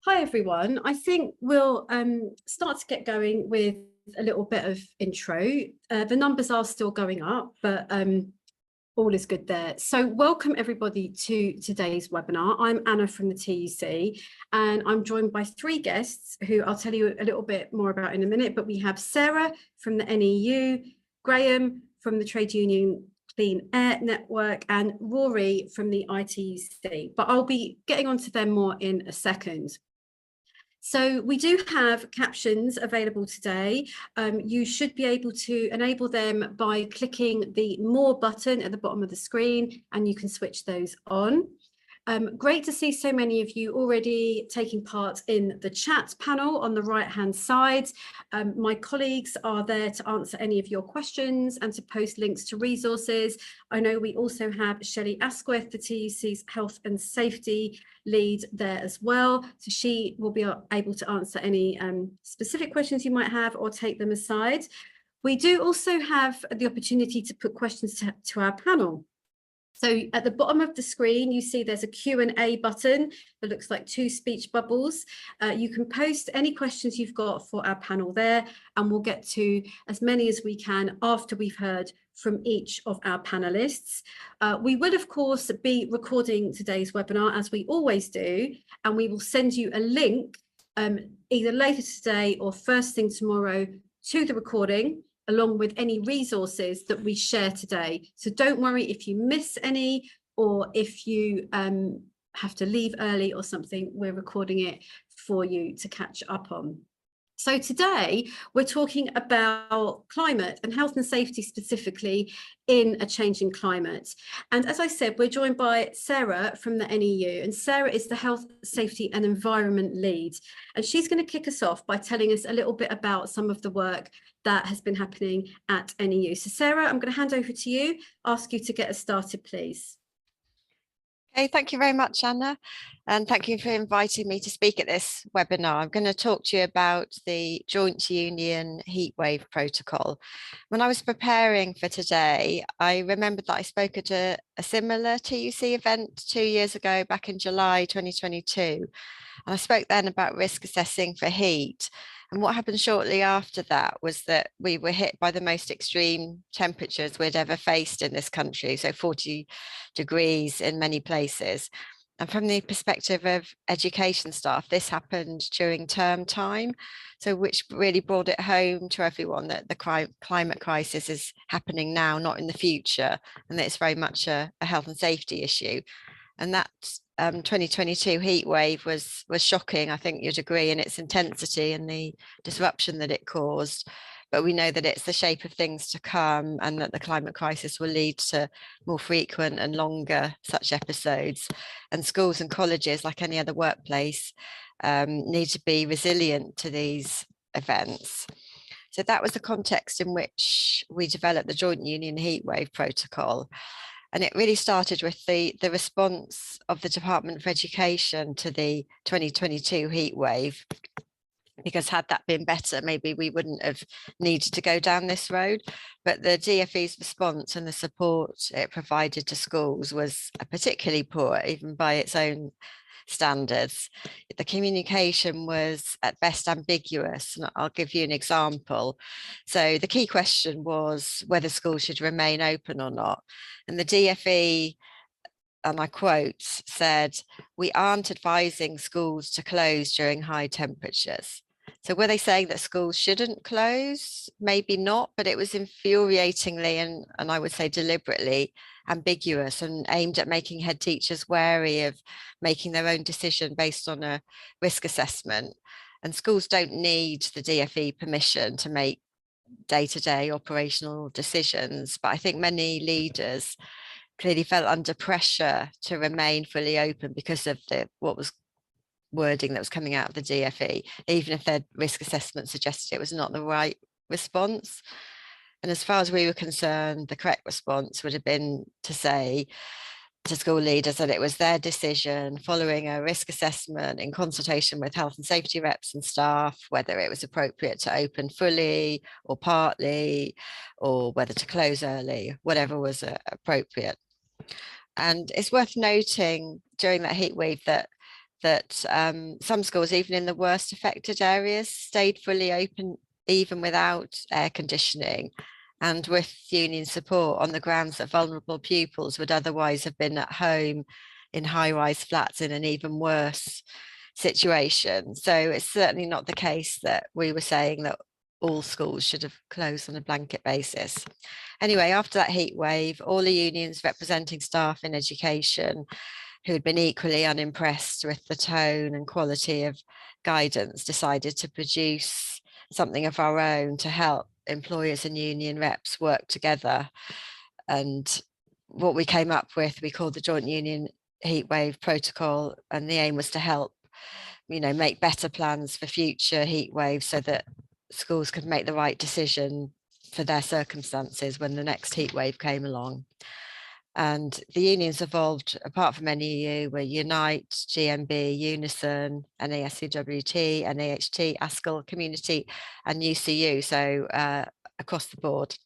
Hi everyone. I think we'll start to get going with a little bit of intro. The numbers are still going up, but all is good there. So welcome everybody to today's webinar. I'm Anna from the TUC and I'm joined by three guests who I'll tell you a little bit more about in a minute, but we have Sarah from the NEU, Graham from the Trade Union Clean Air Network and Rory from the ITUC, but I'll be getting onto them more in a second. So we do have captions available today. You should be able to enable them by clicking the More button at the bottom of the screen, and you can switch those on. Great to see so many of you already taking part in the chat panel on the right-hand side. My colleagues are there to answer any of your questions and to post links to resources. I know we also have Shelley Asquith, the TUC's Health and Safety lead there as well. So she will be able to answer any specific questions you might have or take them aside. We do also have the opportunity to put questions to our panel. So at the bottom of the screen, you see there's a Q&A button that looks like two speech bubbles. You can post any questions you've got for our panel there, and we'll get to as many as we can after we've heard from each of our panelists. We will, of course, be recording today's webinar, as we always do, and we will send you a link either later today or first thing tomorrow to the recording, along with any resources that we share today. So don't worry if you miss any or if you have to leave early or something, we're recording it for you to catch up on. So today we're talking about climate and health and safety specifically in a changing climate. And as I said, we're joined by Sarah from the NEU, and Sarah is the Health, Safety and Environment Lead. And she's going to kick us off by telling us a little bit about some of the work that has been happening at NEU. So Sarah, I'm going to hand over to you, ask you to get us started, please. Okay, thank you very much, Anna, and thank you for inviting me to speak at this webinar. I'm going to talk to you about the Joint Union Heatwave Protocol. When I was preparing for today, I remembered that I spoke at a similar TUC event 2 years ago, back in July 2022. And I spoke then about risk assessing for heat. And what happened shortly after that was that we were hit by the most extreme temperatures we'd ever faced in this country, so 40 degrees in many places. And from the perspective of education staff, this happened during term time, so which really brought it home to everyone that the climate crisis is happening now, not in the future, and that it's very much a health and safety issue. And that 2022 heat wave was shocking, I think you'd agree, in its intensity and the disruption that it caused. But we know that it's the shape of things to come, and that the climate crisis will lead to more frequent and longer such episodes. And schools and colleges, like any other workplace, need to be resilient to these events. So that was the context in which we developed the Joint Union Heatwave Protocol. And it really started with the response of the Department for Education to the 2022 heat wave, because had that been better, maybe we wouldn't have needed to go down this road. But the DfE's response and the support it provided to schools was particularly poor, even by its own standards. The communication was at best ambiguous, and I'll give you an example. So the key question was whether schools should remain open or not. And the DfE, and I quote, said, "We aren't advising schools to close during high temperatures." So were they saying that schools shouldn't close? Maybe not, but it was infuriatingly and I would say deliberately ambiguous and aimed at making head teachers wary of making their own decision based on a risk assessment. And schools don't need the DfE permission to make day-to-day operational decisions, but I think many leaders clearly felt under pressure to remain fully open because of what was wording that was coming out of the DfE, even if their risk assessment suggested it was not the right response. And as far as we were concerned, the correct response would have been to say to school leaders that it was their decision, following a risk assessment in consultation with health and safety reps and staff, whether it was appropriate to open fully or partly, or whether to close early, whatever was appropriate. And it's worth noting during that heat wave that that some schools, even in the worst affected areas, stayed fully open even without air conditioning and with union support, on the grounds that vulnerable pupils would otherwise have been at home in high-rise flats in an even worse situation. So it's certainly not the case that we were saying that all schools should have closed on a blanket basis. Anyway, after that heat wave, all the unions representing staff in education who had been equally unimpressed with the tone and quality of guidance decided to produce something of our own to help employers and union reps work together. And what we came up with, we called the Joint Union Heatwave Protocol, and the aim was to help, make better plans for future heat waves so that schools could make the right decision for their circumstances when the next heat wave came along. And the unions evolved, apart from NEU, were Unite, GMB, Unison, NASCWT, NAHT, ASCL, Community, and UCU, so across the board.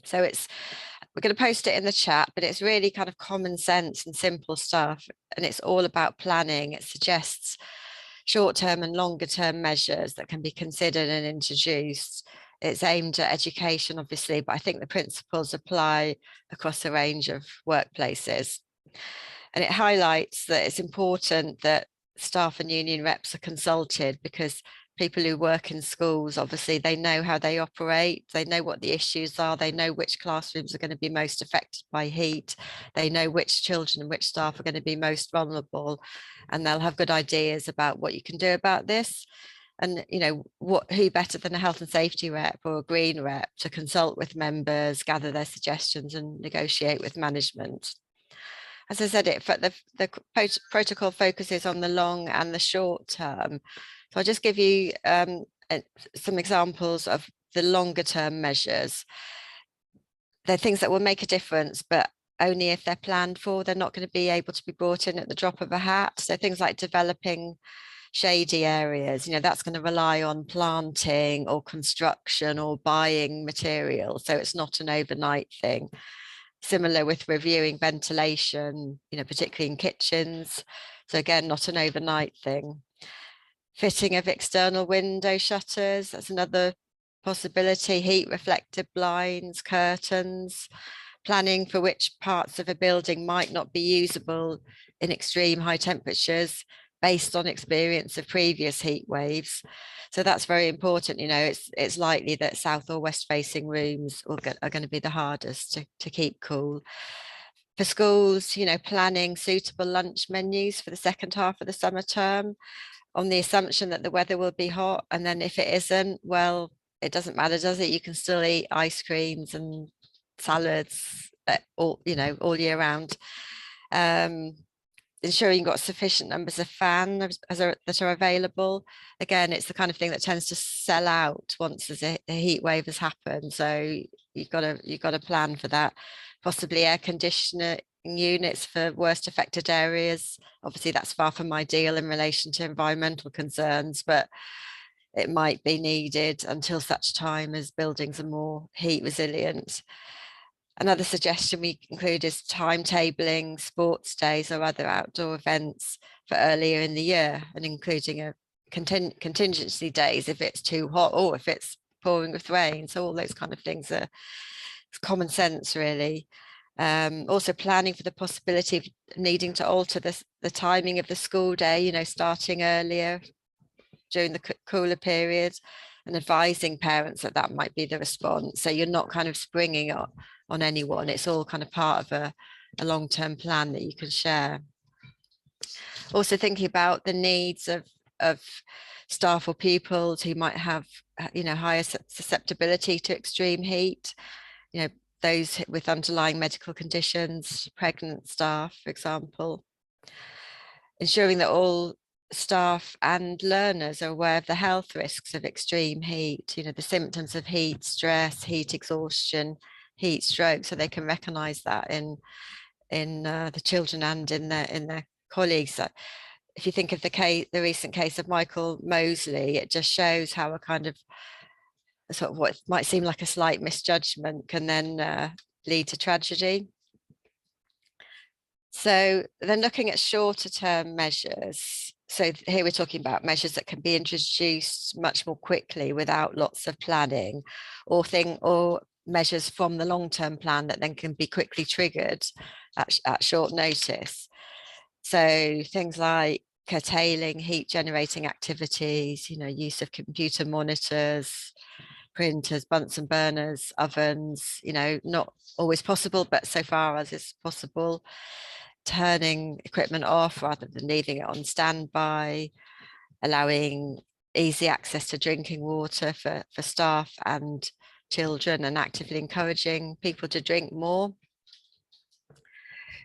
So we're going to post it in the chat, but it's really kind of common sense and simple stuff, and it's all about planning. It suggests short-term and longer-term measures that can be considered and introduced. It's aimed at education, obviously, but I think the principles apply across a range of workplaces. And it highlights that it's important that staff and union reps are consulted, because people who work in schools, obviously, they know how they operate, they know what the issues are, they know which classrooms are going to be most affected by heat, they know which children and which staff are going to be most vulnerable, and they'll have good ideas about what you can do about this. And who better than a health and safety rep or a green rep to consult with members, gather their suggestions and negotiate with management. As I said, the protocol focuses on the long and the short term. So I'll just give you some examples of the longer term measures. They're things that will make a difference, but only if they're planned for. They're not going to be able to be brought in at the drop of a hat. So things like developing shady areas, that's going to rely on planting or construction or buying material. So it's not an overnight thing. Similar with reviewing ventilation, particularly in kitchens. So again, not an overnight thing. Fitting of external window shutters, that's another possibility. Heat reflective blinds, curtains. Planning for which parts of a building might not be usable in extreme high temperatures based on experience of previous heat waves. So that's very important. It's likely that south or west facing rooms are going to be the hardest to keep cool. For schools, planning suitable lunch menus for the second half of the summer term on the assumption that the weather will be hot. And then if it isn't, well, it doesn't matter, does it? You can still eat ice creams and salads all year round. Ensuring you've got sufficient numbers of fans that are available. Again, it's the kind of thing that tends to sell out once there's a heat wave has happened. So you've got to plan for that. Possibly air conditioning units for worst affected areas. Obviously, that's far from ideal in relation to environmental concerns, but it might be needed until such time as buildings are more heat resilient. Another suggestion we include is timetabling sports days or other outdoor events for earlier in the year, and including a contingency days if it's too hot or if it's pouring with rain. So all those kind of things are common sense, really. Also planning for the possibility of needing to alter the timing of the school day, starting earlier during the cooler period, and advising parents that might be the response. So you're not kind of springing up on anyone. It's all kind of part of a long-term plan that you can share. Also thinking about the needs of staff or pupils who might have, higher susceptibility to extreme heat, those with underlying medical conditions, pregnant staff, for example. Ensuring that all staff and learners are aware of the health risks of extreme heat, the symptoms of heat stress, heat exhaustion, heat stroke, so they can recognize that in the children and in their colleagues. If you think of the recent case of Michael Mosley, it just shows how a kind of sort of what might seem like a slight misjudgment can then lead to tragedy. So then looking at shorter term measures. So here we're talking about measures that can be introduced much more quickly without lots of planning, or measures from the long-term plan that then can be quickly triggered at short notice. So things like curtailing heat generating activities, use of computer monitors, printers, Bunsen burners, ovens, not always possible, but so far as is possible, turning equipment off rather than leaving it on standby, allowing easy access to drinking water for staff and children, and actively encouraging people to drink more.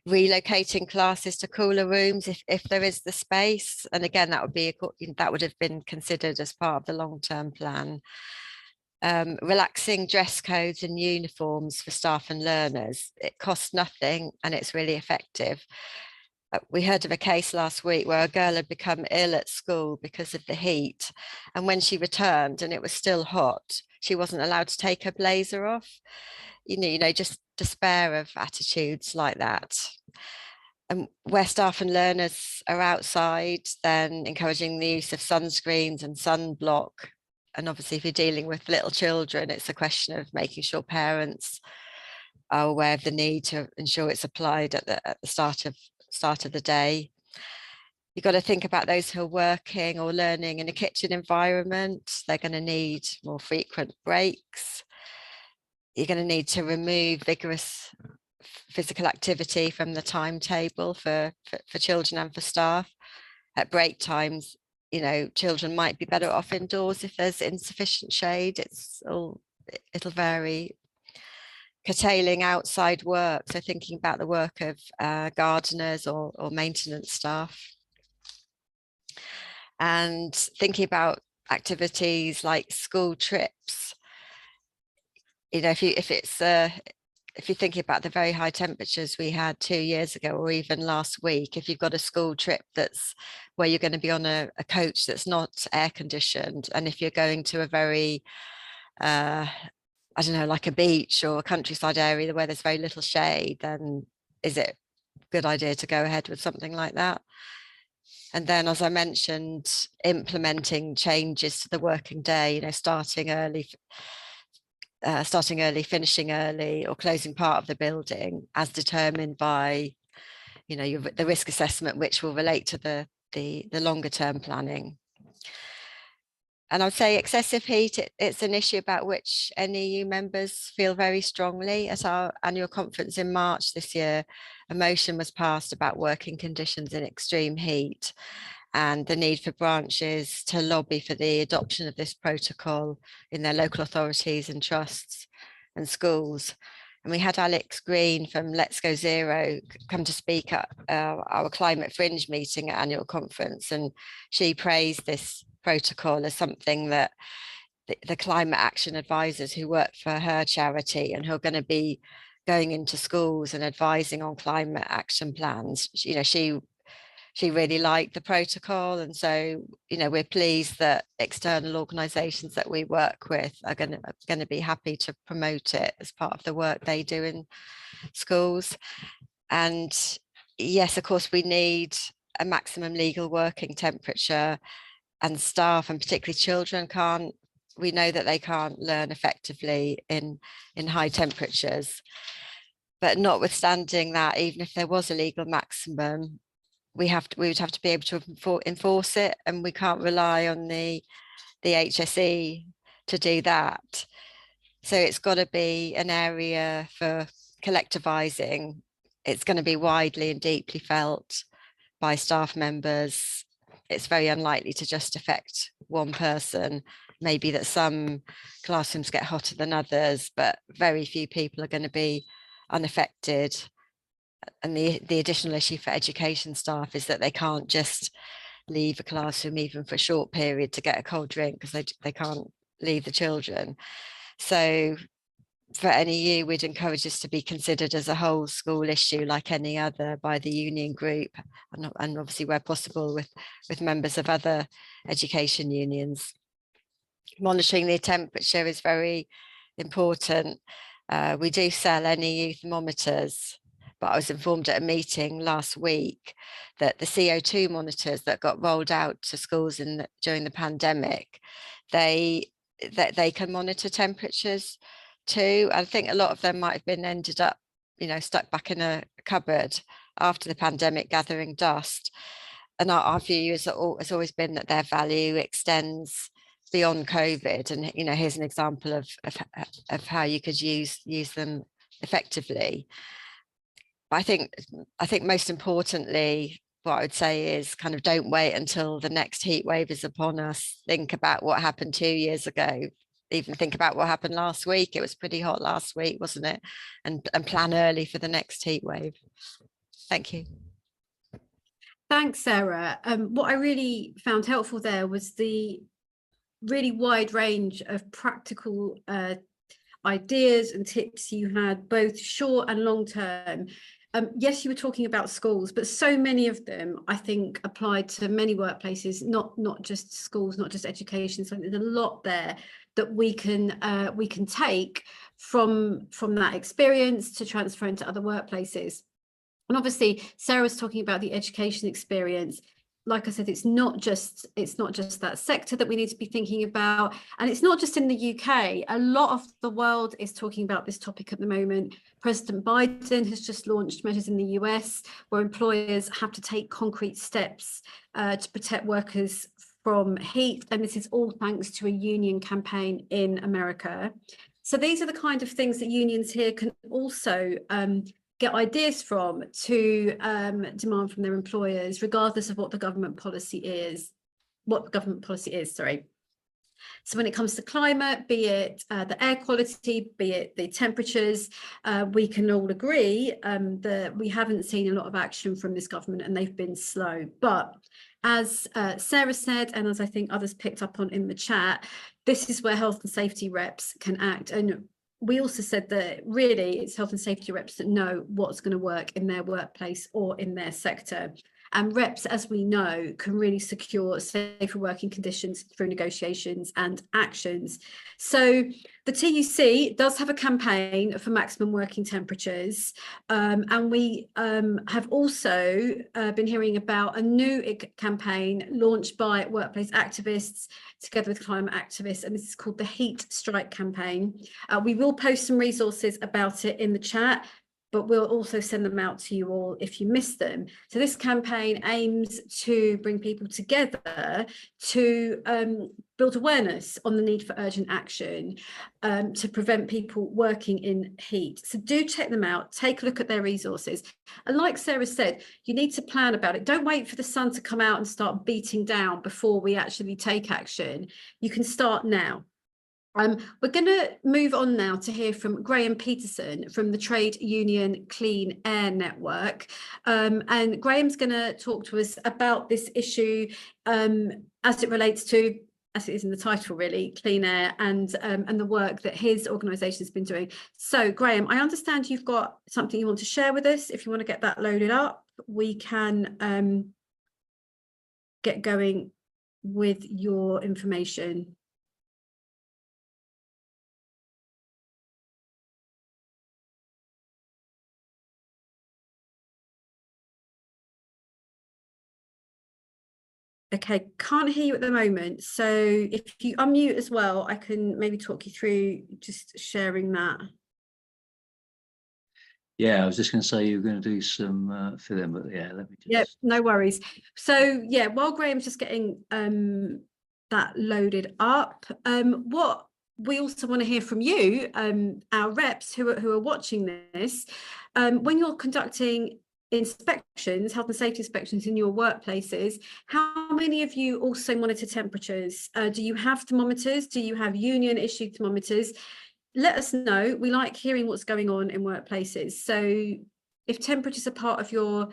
Relocating classes to cooler rooms if there is the space, and again that would have been considered as part of the long-term plan. Relaxing dress codes and uniforms for staff and learners. It costs nothing and it's really effective. We heard of a case last week where a girl had become ill at school because of the heat, and when she returned and it was still hot, she wasn't allowed to take her blazer off. Just despair of attitudes like that. And where staff and learners are outside, then encouraging the use of sunscreens and sunblock. And obviously if you're dealing with little children, it's a question of making sure parents are aware of the need to ensure it's applied at the start of the day. You've got to think about those who are working or learning in a kitchen environment. They're going to need more frequent breaks. You're going to need to remove vigorous physical activity from the timetable for children and for staff. At break times, children might be better off indoors if there's insufficient shade. It'll vary. Curtailing outside work, so thinking about the work of gardeners or maintenance staff, and thinking about activities like school trips. If you're thinking about the very high temperatures we had 2 years ago, or even last week, if you've got a school trip that's where you're going to be on a coach that's not air conditioned, and if you're going to a very I don't know, like a beach or a countryside area where there's very little shade, then is it a good idea to go ahead with something like that? And then, as I mentioned, implementing changes to the working day, starting early, finishing early, or closing part of the building as determined by, the risk assessment, which will relate to the longer term planning. And I would say excessive heat, it's an issue about which NEU members feel very strongly. At our annual conference in March this year, a motion was passed about working conditions in extreme heat and the need for branches to lobby for the adoption of this protocol in their local authorities and trusts and schools. And we had Alex Green from Let's Go Zero come to speak at our Climate Fringe meeting at annual conference, and she praised this protocol as something that the climate action advisors who work for her charity and who are going to be going into schools and advising on climate action plans, she really liked the protocol. And so, we're pleased that external organizations that we work with are going to be happy to promote it as part of the work they do in schools. And yes, of course, we need a maximum legal working temperature, and staff, and particularly children, we know that they can't learn effectively in high temperatures. But notwithstanding that, even if there was a legal maximum, we would have to be able to enforce it, and we can't rely on the HSE to do that. So it's got to be an area for collectivizing. It's going to be widely and deeply felt by staff members. It's very unlikely to just affect one person. Maybe that some classrooms get hotter than others, but very few people are going to be unaffected. And the additional issue for education staff is that they can't just leave a classroom even for a short period to get a cold drink, because they can't leave the children. So for NEU, we'd encourage this to be considered as a whole school issue like any other by the union group, and obviously where possible with members of other education unions. Monitoring the temperature is very important. We do sell NEU thermometers but I was informed at a meeting last week that the CO2 monitors that got rolled out to schools during the pandemic, they can monitor temperatures too. I think a lot of them might have been ended up, stuck back in a cupboard after the pandemic, gathering dust. And our view has always been that their value extends beyond COVID. And here's an example of how you could use them effectively. But I think most importantly, what I would say is kind of don't wait until the next heat wave is upon us. Think about what happened 2 years ago. Even think about what happened last week. It was pretty hot last week, wasn't it? And plan early for the next heat wave. Thank you. Thanks, Sarah. What I really found helpful there was the really wide range of practical ideas and tips you had, both short and long term. Yes, you were talking about schools, but so many of them, I think, apply to many workplaces, not just schools, not just education. So there's a lot there that we can take from that experience to transfer into other workplaces. And obviously, Sarah was talking about the education experience. Like I said, it's not just that sector that we need to be thinking about. And it's not just in the UK. A lot of the world is talking about this topic at the moment. President Biden has just launched measures in the US where employers have to take concrete steps to protect workers from heat. And this is all thanks to a union campaign in America. So these are the kind of things that unions here can also get ideas from to demand from their employers, regardless of what the government policy is. Sorry. So when it comes to climate, be it the air quality, be it the temperatures, we can all agree that we haven't seen a lot of action from this government and they've been slow. But as Sarah said, and as I think others picked up on in the chat, this is where health and safety reps can act. And we also said that really it's health and safety reps that know what's going to work in their workplace or in their sector. And reps, as we know, can really secure safer working conditions through negotiations and actions. So the TUC does have a campaign for maximum working temperatures. And we have also been hearing about a new campaign launched by workplace activists together with climate activists. And this is called the Heat Strike campaign. We will post some resources about it in the chat, but we'll also send them out to you all if you miss them. So this campaign aims to bring people together to build awareness on the need for urgent action to prevent people working in heat. So do check them out, take a look at their resources. And like Sarah said, you need to plan about it. Don't wait for the sun to come out and start beating down before we actually take action. You can start now. We're going to move on now to hear from Graham Peterson from the trade union Clean Air Network. And Graham's going to talk to us about this issue as it relates to, as it is in the title really, clean air and the work that his organisation has been doing. So Graham, I understand you've got something you want to share with us. If you want to get that loaded up, we can get going with your information. Okay, can't hear you at the moment. So if you unmute as well, I can maybe talk you through just sharing that. Yeah, I was just going to say you were going to do some fill-in, but yeah, let me just... Yep, no worries. So yeah, while Graham's just getting that loaded up, what we also want to hear from you, our reps who are watching this, when you're conducting inspections, health and safety inspections in your workplaces, how many of you also monitor temperatures? Do you have thermometers? Do you have union issued thermometers? Let us know. We like hearing what's going on in workplaces. So if temperatures are part of your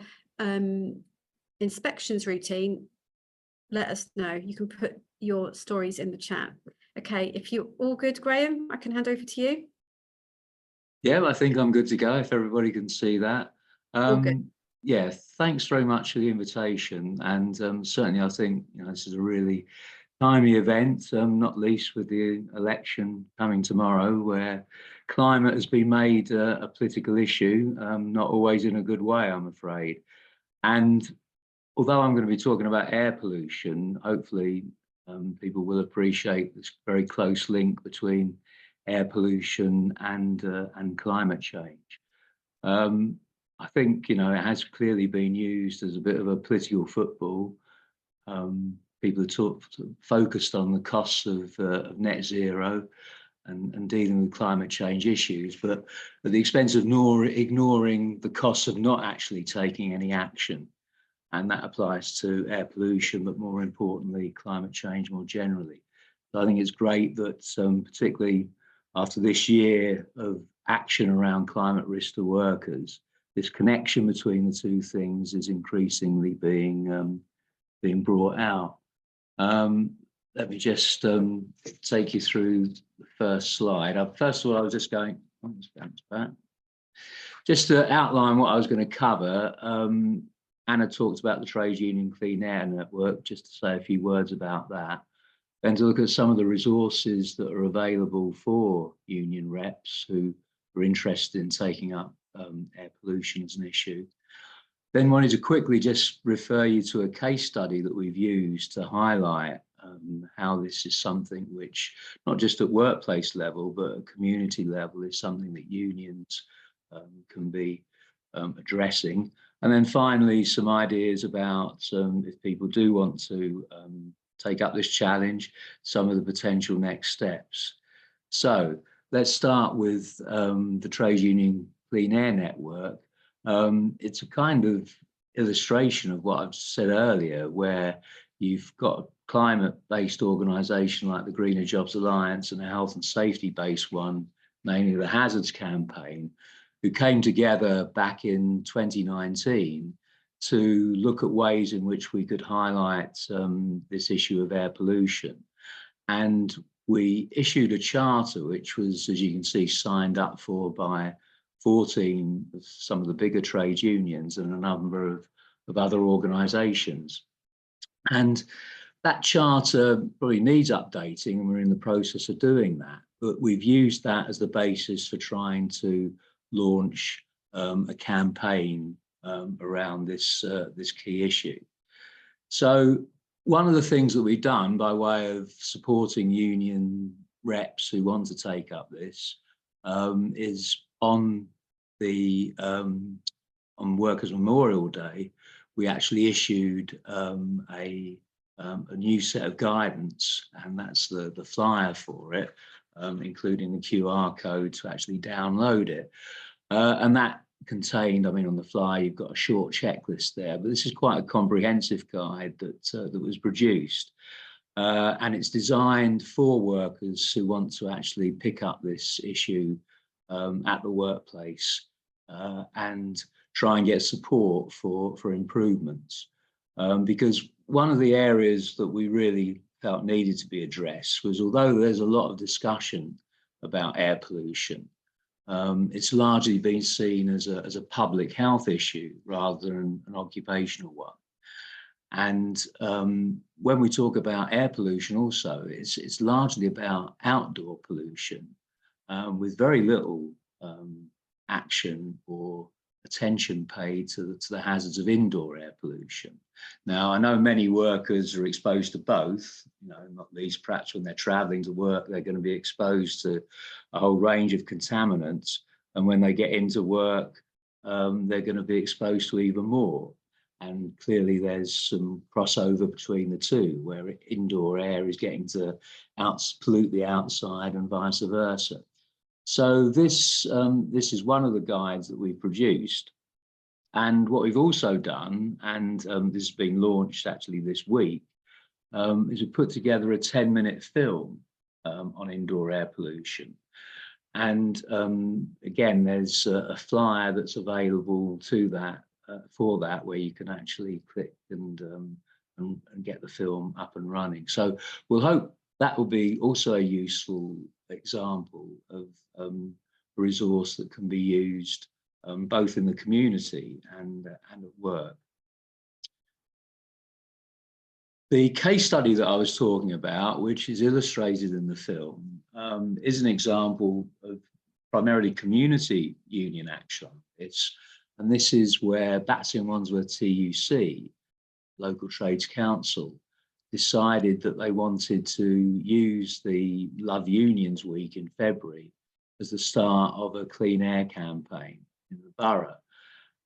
inspections routine, let us know. You can put your stories in the chat. Okay, if you're all good, Graham, I can hand over to you. Yeah, I think I'm good to go if everybody can see that. Yeah, thanks very much for the invitation. And certainly I think this is a really timely event, not least with the election coming tomorrow, where climate has been made a political issue, not always in a good way, I'm afraid. And although I'm going to be talking about air pollution, hopefully people will appreciate this very close link between air pollution and climate change. I think, it has clearly been used as a bit of a political football. People are focused on the costs of net zero and dealing with climate change issues, but at the expense of ignoring the costs of not actually taking any action. And that applies to air pollution, but more importantly, climate change more generally. So I think it's great that particularly after this year of action around climate risk to workers, this connection between the two things is increasingly being brought out. Let me just take you through the first slide. First of all, I was just going, just to outline what I was going to cover. Anna talked about the Trade Union Clean Air Network, just to say a few words about that. Then to look at some of the resources that are available for union reps who are interested in taking up air pollution as an issue. Then wanted to quickly just refer you to a case study that we've used to highlight how this is something which, not just at workplace level, but at community level, is something that unions can be addressing. And then finally, some ideas about if people do want to take up this challenge, some of the potential next steps. So let's start with the Trade Union Clean Air Network. It's a kind of illustration of what I've said earlier, where you've got a climate-based organisation like the Greener Jobs Alliance and a health and safety-based one, namely the Hazards Campaign, who came together back in 2019 to look at ways in which we could highlight this issue of air pollution. And we issued a charter, which was, as you can see, signed up for by 14 of some of the bigger trade unions and a number of other organisations. And that charter probably needs updating, and we're in the process of doing that. But we've used that as the basis for trying to launch a campaign around this key issue. So one of the things that we've done by way of supporting union reps who want to take up this is on Workers' Memorial Day, we actually issued a new set of guidance, and that's the flyer for it, including the QR code to actually download it. And that contained, on the flyer, you've got a short checklist there, but this is quite a comprehensive guide that was produced. And it's designed for workers who want to actually pick up this issue at the workplace and try and get support for improvements. Because one of the areas that we really felt needed to be addressed was, although there's a lot of discussion about air pollution, it's largely been seen as a public health issue rather than an occupational one. And when we talk about air pollution also, it's largely about outdoor pollution with very little action or attention paid to the hazards of indoor air pollution. Now, I know many workers are exposed to both, not least perhaps when they're traveling to work, they're going to be exposed to a whole range of contaminants. And when they get into work, they're going to be exposed to even more. And clearly there's some crossover between the two, where indoor air is getting to pollute the outside and vice versa. So this is one of the guides that we've produced. And what we've also done, and this has been launched actually this week, is we put together a 10-minute film on indoor air pollution. And again, there's a flyer that's available to that, for that, where you can actually click and get the film up and running. So we'll hope that will be also a useful example of a resource that can be used both in the community and at work. The case study that I was talking about, which is illustrated in the film, is an example of primarily community union action. And this is where Battersea and Wandsworth TUC, Local Trades Council, decided that they wanted to use the Love Unions Week in February as the start of a clean air campaign in the borough.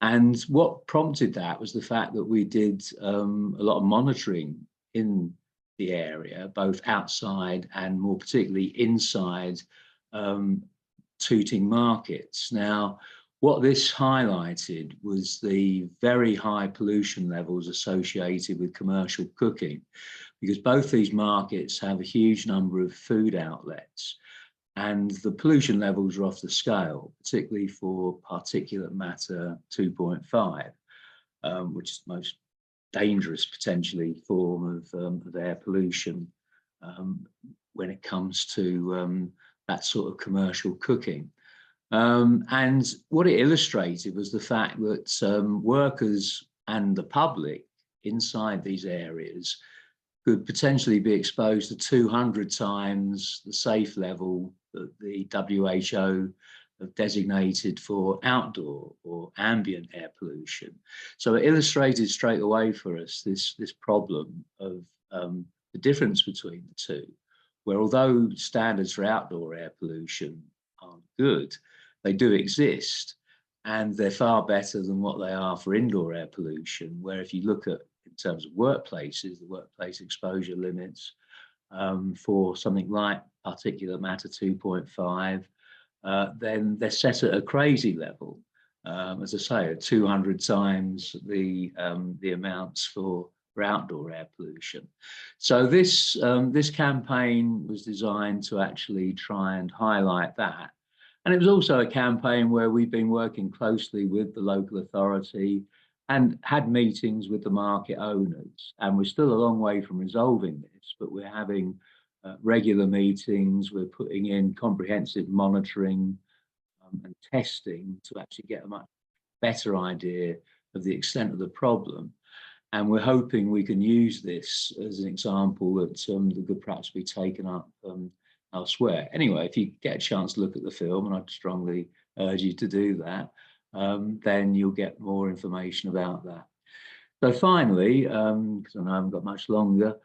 And what prompted that was the fact that we did a lot of monitoring in the area, both outside and more particularly inside Tooting markets. Now, what this highlighted was the very high pollution levels associated with commercial cooking, because both these markets have a huge number of food outlets, and the pollution levels are off the scale, particularly for particulate matter 2.5, which is the most dangerous potentially form of air pollution when it comes to that sort of commercial cooking. And what it illustrated was the fact that workers and the public inside these areas could potentially be exposed to 200 times the safe level that the WHO have designated for outdoor or ambient air pollution. So it illustrated straight away for us this problem of the difference between the two, where although standards for outdoor air pollution aren't good, they do exist, and they're far better than what they are for indoor air pollution, where if you look at, in terms of workplaces, the workplace exposure limits for something like particulate matter 2.5, then they're set at a crazy level. As I say, 200 times the amounts for outdoor air pollution. So this campaign was designed to actually try and highlight that. And it was also a campaign where we've been working closely with the local authority and had meetings with the market owners. And we're still a long way from resolving this, but we're having regular meetings. We're putting in comprehensive monitoring and testing to actually get a much better idea of the extent of the problem. And we're hoping we can use this as an example that could perhaps be taken up elsewhere. Anyway, if you get a chance to look at the film, and I'd strongly urge you to do that, then you'll get more information about that. So finally, because I know I haven't got much longer,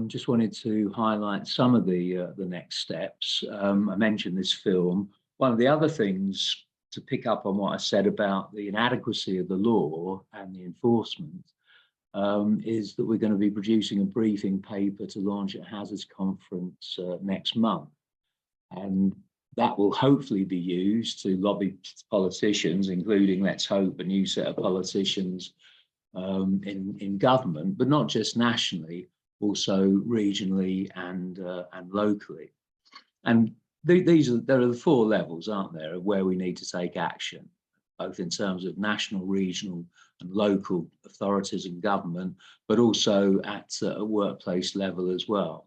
just wanted to highlight some of the next steps. I mentioned this film. One of the other things to pick up on what I said about the inadequacy of the law and the enforcement is that we're going to be producing a briefing paper to launch at Hazards Conference next month. And that will hopefully be used to lobby politicians, including, let's hope, a new set of politicians in government, but not just nationally, also regionally and locally. And there are the four levels, aren't there, of where we need to take action, both in terms of national, regional and local authorities and government, but also at a workplace level as well.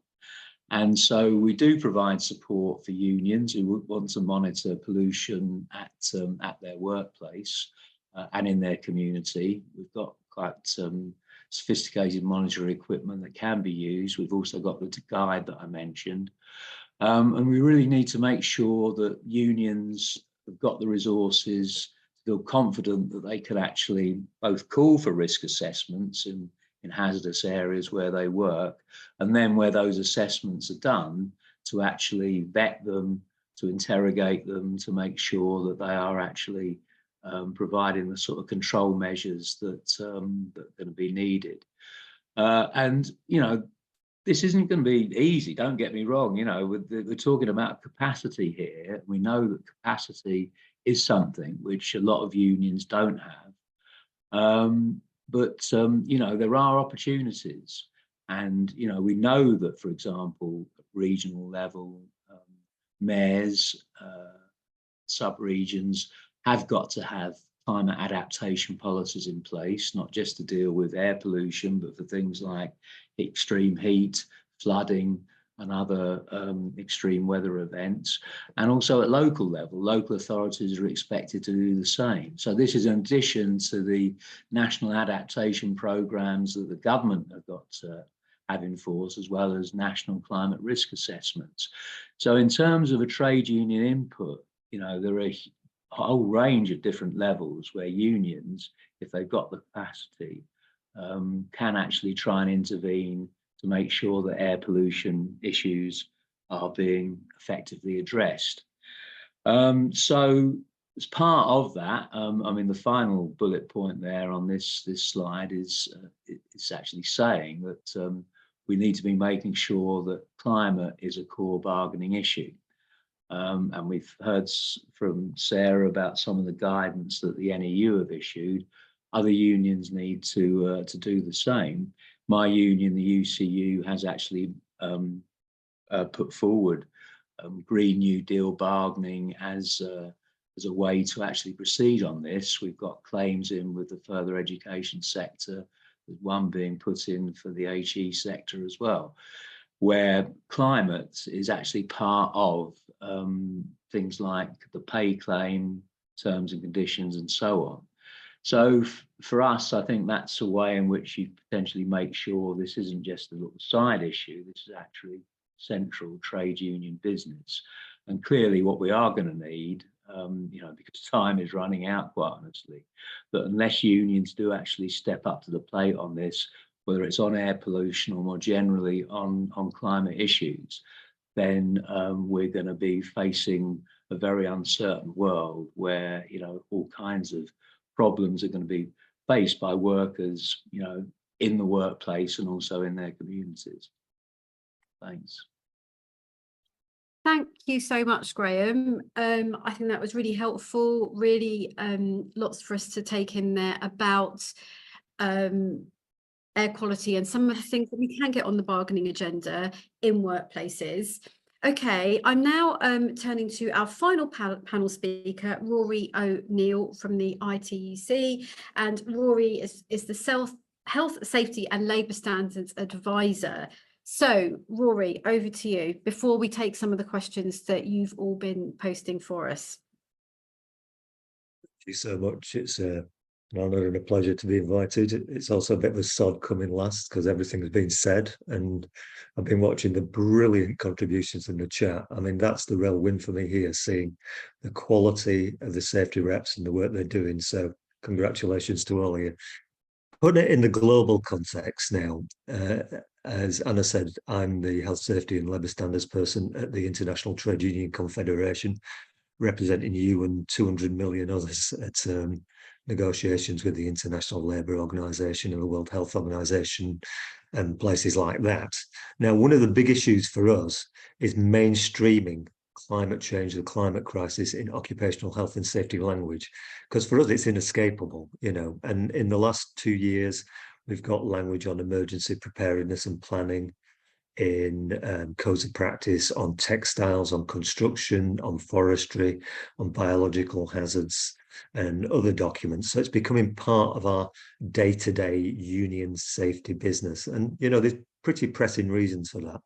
And so we do provide support for unions who would want to monitor pollution at their workplace and in their community. We've got quite sophisticated monitoring equipment that can be used. We've also got the guide that I mentioned. And we really need to make sure that unions have got the resources, feel confident that they can actually both call for risk assessments in hazardous areas where they work, and then where those assessments are done, to actually vet them, to interrogate them, to make sure that they are actually providing the sort of control measures that are going to be needed. And, you know, this isn't going to be easy, don't get me wrong. You know, we're talking about capacity here. We know that capacity is something which a lot of unions don't have. But, you know, there are opportunities. And, you know, we know that, for example, at regional level, mayors, sub-regions have got to have climate adaptation policies in place, not just to deal with air pollution, but for things like extreme heat, flooding, and other extreme weather events. And also at local level, local authorities are expected to do the same. So this is in addition to the national adaptation programs that the government have got have in force, as well as national climate risk assessments. So in terms of a trade union input, you know, there are a whole range of different levels where unions, if they've got the capacity, can actually try and intervene to make sure that air pollution issues are being effectively addressed. So as part of that, I mean, the final bullet point there on this slide is it's actually saying that we need to be making sure that climate is a core bargaining issue. And we've heard from Sarah about some of the guidance that the NEU have issued. Other unions need to do the same. My union, the UCU, has actually put forward Green New Deal bargaining as a way to actually proceed on this. We've got claims in with the further education sector. There's one being put in for the HE sector as well, where climate is actually part of things like the pay claim, terms and conditions, and so on. So for us, I think that's a way in which you potentially make sure this isn't just a little side issue. This is actually central trade union business. And clearly what we are going to need, you know, because time is running out, quite honestly, that unless unions do actually step up to the plate on this, whether it's on air pollution or more generally on climate issues, then we're going to be facing a very uncertain world where, you know, all kinds of problems are going to be faced by workers, you know, in the workplace and also in their communities. Thanks. Thank you so much, Graham. I think that was really helpful, really lots for us to take in there about air quality and some of the things that we can get on the bargaining agenda in workplaces. Okay, I'm now turning to our final panel speaker, Rory O'Neill from the ITUC. And Rory is the Health, Safety and Labour Standards Advisor. So, Rory, over to you before we take some of the questions that you've all been posting for us. Thank you so much. It's an honour and a pleasure to be invited. It's also a bit of a sod coming last because everything has been said, and I've been watching the brilliant contributions in the chat. I mean, that's the real win for me here, seeing the quality of the safety reps and the work they're doing. So congratulations to all of you. Putting it in the global context now, as Anna said, I'm the Health, Safety and Labour Standards person at the International Trade Union Confederation, representing you and 200 million others at negotiations with the International Labour Organization and the World Health Organization and places like that. Now, one of the big issues for us is mainstreaming climate change, the climate crisis in occupational health and safety language, because for us it's inescapable, you know. And in the last 2 years, we've got language on emergency preparedness and planning, in codes of practice, on textiles, on construction, on forestry, on biological hazards and other documents. So it's becoming part of our day-to-day union safety business. And, you know, there's pretty pressing reasons for that.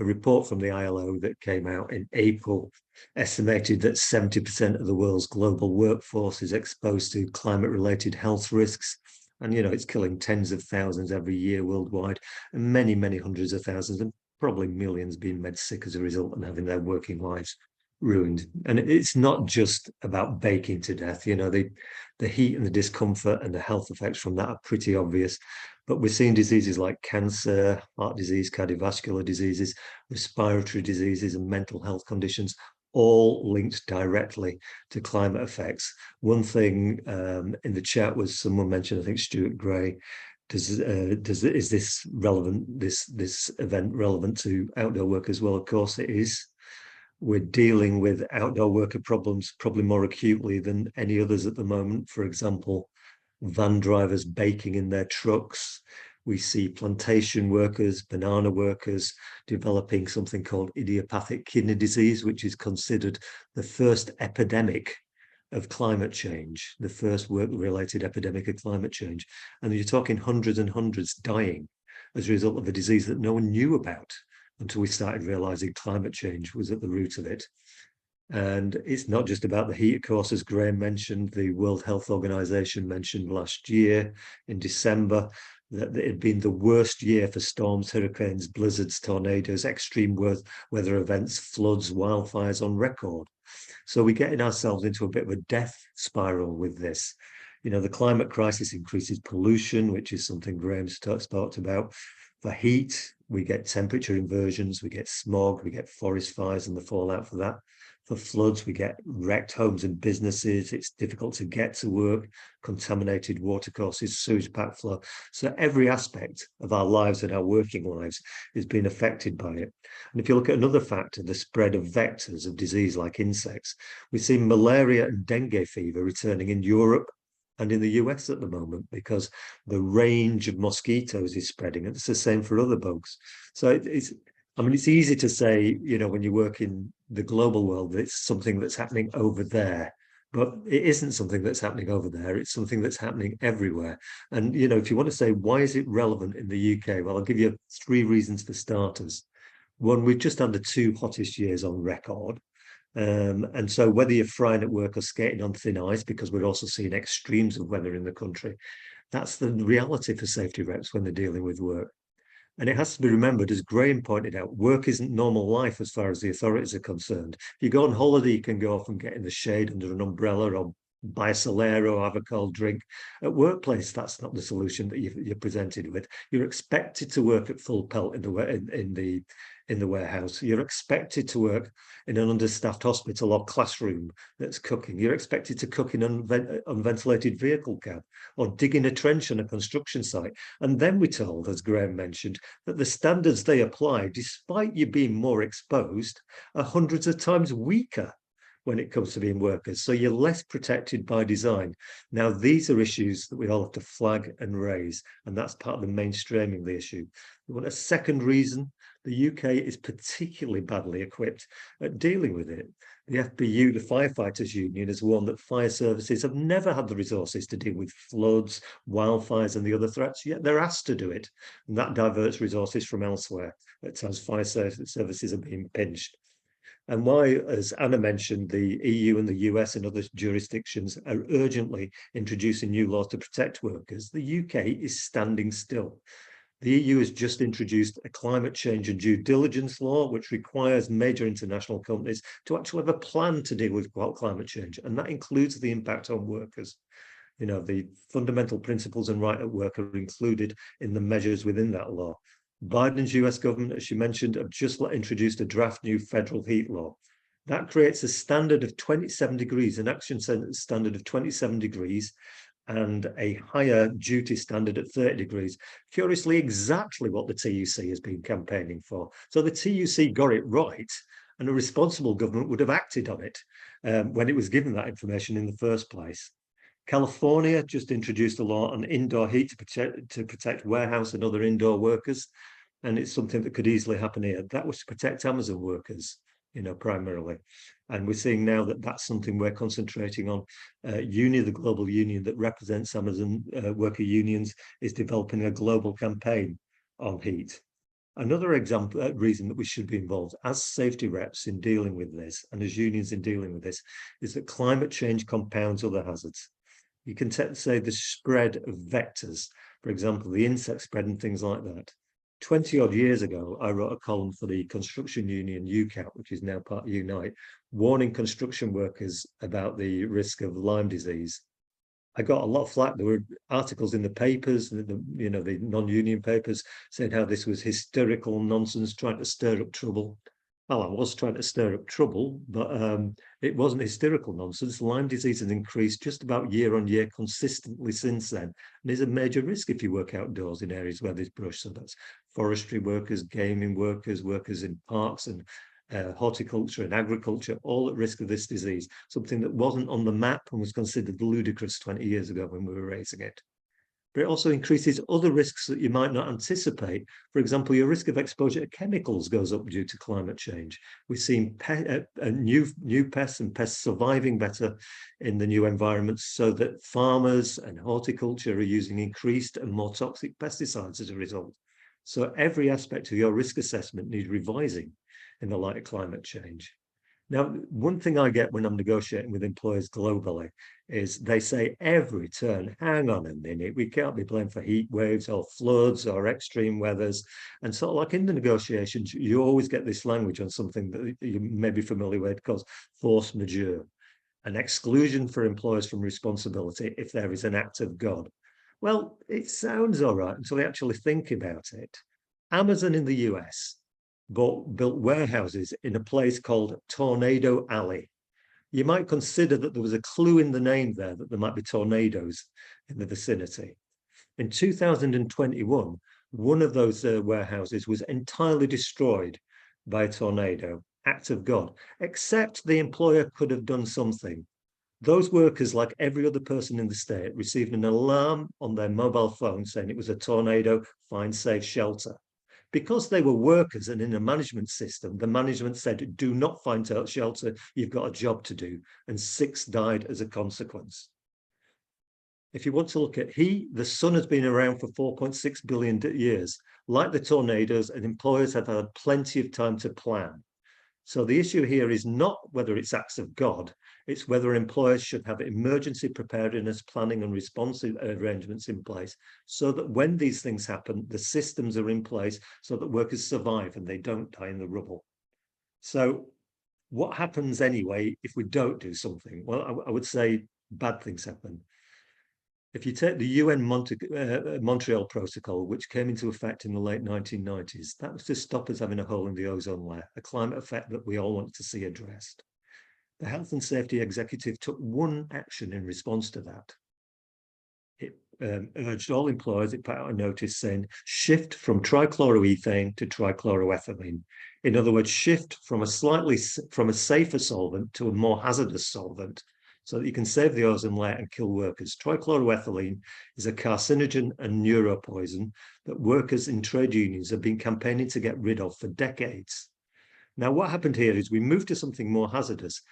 A report from the ILO that came out in April estimated that 70% of the world's global workforce is exposed to climate-related health risks. And, you know, it's killing tens of thousands every year worldwide, and many, many hundreds of thousands, and probably millions being made sick as a result and having their working lives ruined. And it's not just about baking to death. You know, the heat and the discomfort and the health effects from that are pretty obvious. But we're seeing diseases like cancer, heart disease, cardiovascular diseases, respiratory diseases, and mental health conditions, all linked directly to climate effects. One thing in the chat was someone mentioned, I think Stuart Gray, is this relevant, this event relevant to outdoor work as well? Of course it is. We're dealing with outdoor worker problems probably more acutely than any others at the moment. For example, van drivers baking in their trucks. We see plantation workers, banana workers developing something called idiopathic kidney disease, which is considered the first epidemic of climate change, the first work-related epidemic of climate change. And you're talking hundreds and hundreds dying as a result of a disease that no one knew about until we started realizing climate change was at the root of it. And it's not just about the heat, of course, as Graham mentioned, the World Health Organization mentioned last year in December, that it had been the worst year for storms, hurricanes, blizzards, tornadoes, extreme weather events, floods, wildfires on record. So we're getting ourselves into a bit of a death spiral with this. You know, the climate crisis increases pollution, which is something Graham's talked about. For heat, we get temperature inversions, we get smog, we get forest fires and the fallout for that. For floods, we get wrecked homes and businesses. It's difficult to get to work, contaminated watercourses, sewage backflow. So every aspect of our lives and our working lives is being affected by it. And if you look at another factor, the spread of vectors of disease like insects, we've seen malaria and dengue fever returning in Europe and in the US at the moment because the range of mosquitoes is spreading. And it's the same for other bugs. So it's easy to say, you know, when you work in the global world, that it's something that's happening over there, but it isn't something that's happening over there. It's something that's happening everywhere. And, you know, if you want to say, why is it relevant in the UK? Well, I'll give you 3 reasons for starters. One, we've just had the 2 hottest years on record. And so whether you're frying at work or skating on thin ice, because we're also seeing extremes of weather in the country, that's the reality for safety reps when they're dealing with work. And it has to be remembered, as Graham pointed out, work isn't normal life as far as the authorities are concerned. If you go on holiday, you can go off and get in the shade under an umbrella or buy a Solero, have a cold drink. At workplace, that's not the solution that you're presented with. You're expected to work at full pelt in the warehouse. You're expected to work in an understaffed hospital or classroom that's cooking. You're expected to cook in an unventilated vehicle cab or dig in a trench on a construction site. And then we're told, as Graham mentioned, that the standards they apply, despite you being more exposed, are hundreds of times weaker when it comes to being workers. So you're less protected by design. Now, these are issues that we all have to flag and raise, and that's part of the mainstreaming the issue. We want a second reason. The UK is particularly badly equipped at dealing with it. The FBU, the Firefighters Union, has warned that fire services have never had the resources to deal with floods, wildfires and the other threats, yet they're asked to do it. And that diverts resources from elsewhere at times fire services are being pinched. And why, as Anna mentioned, the EU and the US and other jurisdictions are urgently introducing new laws to protect workers, the UK is standing still. The EU has just introduced a climate change and due diligence law, which requires major international companies to actually have a plan to deal with climate change. And that includes the impact on workers. You know, the fundamental principles and right at work are included in the measures within that law. Biden's US government, as she mentioned, have just introduced a draft new federal heat law. That creates a standard of 27 degrees, an action standard of 27 degrees, and a higher duty standard at 30 degrees. Curiously, exactly what the TUC has been campaigning for. So the TUC got it right, and a responsible government would have acted on it when it was given that information in the first place. California just introduced a law on indoor heat to protect warehouse and other indoor workers. And it's something that could easily happen here. That was to protect Amazon workers, you know, primarily. And we're seeing now that that's something we're concentrating on. UNI, the global union that represents Amazon worker unions, is developing a global campaign on heat. Another example, reason that we should be involved as safety reps in dealing with this and as unions in dealing with this is that climate change compounds other hazards. You can say the spread of vectors, for example, the insect spread and things like that. 20 odd years ago, I wrote a column for the construction union UCAP, which is now part of Unite, warning construction workers about the risk of Lyme disease. I got a lot of flack. There were articles in the papers, the non-union papers, saying how this was hysterical nonsense, trying to stir up trouble. Well, I was trying to stir up trouble, but it wasn't hysterical nonsense. Lyme disease has increased just about year on year consistently since then. And is a major risk if you work outdoors in areas where there's brush. So that's forestry workers, gaming workers, workers in parks and horticulture and agriculture, all at risk of this disease, something that wasn't on the map and was considered ludicrous 20 years ago when we were raising it. But it also increases other risks that you might not anticipate. For example, your risk of exposure to chemicals goes up due to climate change. We've seen new pests and pests surviving better in the new environments so that farmers and horticulture are using increased and more toxic pesticides as a result. So every aspect of your risk assessment needs revising in the light of climate change. Now, one thing I get when I'm negotiating with employers globally is they say every turn, hang on a minute, we can't be blamed for heat waves or floods or extreme weathers. And sort of like in the negotiations, you always get this language on something that you may be familiar with called force majeure, an exclusion for employers from responsibility if there is an act of God. Well, it sounds all right until you actually think about it. Amazon in the US built warehouses in a place called Tornado Alley. You might consider that there was a clue in the name there that there might be tornadoes in the vicinity. In 2021, one of those warehouses was entirely destroyed by a tornado, act of God, except the employer could have done something. Those workers, like every other person in the state, received an alarm on their mobile phone saying it was a tornado, find safe shelter. Because they were workers and in a management system, the management said, do not find shelter, you've got a job to do. And 6 died as a consequence. If you want to look at the sun has been around for 4.6 billion years. Like the tornadoes, and employers have had plenty of time to plan. So the issue here is not whether it's acts of God, it's whether employers should have emergency preparedness planning and response arrangements in place so that when these things happen, the systems are in place so that workers survive and they don't die in the rubble. So what happens anyway if we don't do something? Well, I would say bad things happen. If you take the UN Montreal Protocol, which came into effect in the late 1990s, that was to stop us having a hole in the ozone layer, a climate effect that we all wanted to see addressed. The Health and Safety Executive took one action in response to that. It urged all employers, it put out a notice saying, shift from trichloroethane to trichloroethylene. In other words, shift from a safer solvent to a more hazardous solvent, so that you can save the ozone layer and kill workers. Trichloroethylene is a carcinogen and neuropoison that workers in trade unions have been campaigning to get rid of for decades. Now, what happened here is we moved to something more hazardous.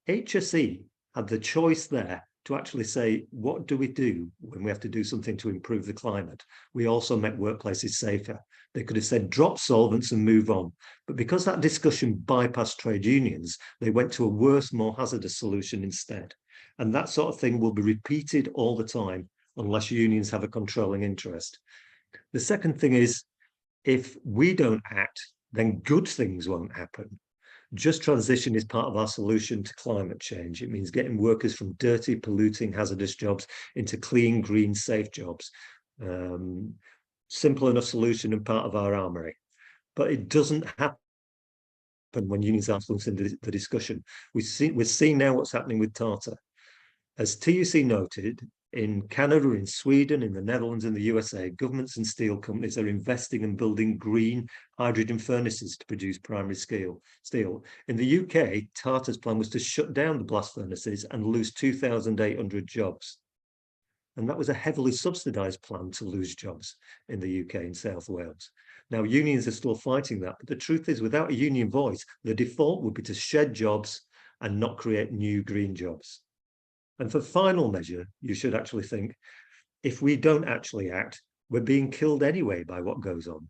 HSE had the choice there to actually say, what do we do when we have to do something to improve the climate? We also make workplaces safer. They could have said, drop solvents and move on. But because that discussion bypassed trade unions, they went to a worse, more hazardous solution instead. And that sort of thing will be repeated all the time unless unions have a controlling interest. The second thing is, if we don't act, then good things won't happen. Just transition is part of our solution to climate change. It means getting workers from dirty, polluting, hazardous jobs into clean, green, safe jobs. Simple enough solution and part of our armory. But it doesn't happen when unions are influencing the discussion. We're seeing now what's happening with Tata. As TUC noted, in Canada, in Sweden, in the Netherlands, in the USA, governments and steel companies are investing in building green hydrogen furnaces to produce primary steel. In the UK, Tata's plan was to shut down the blast furnaces and lose 2,800 jobs. And that was a heavily subsidised plan to lose jobs in the UK and South Wales. Now, unions are still fighting that, but the truth is, without a union voice, the default would be to shed jobs and not create new green jobs. And for final measure, you should actually think, if we don't actually act, we're being killed anyway by what goes on.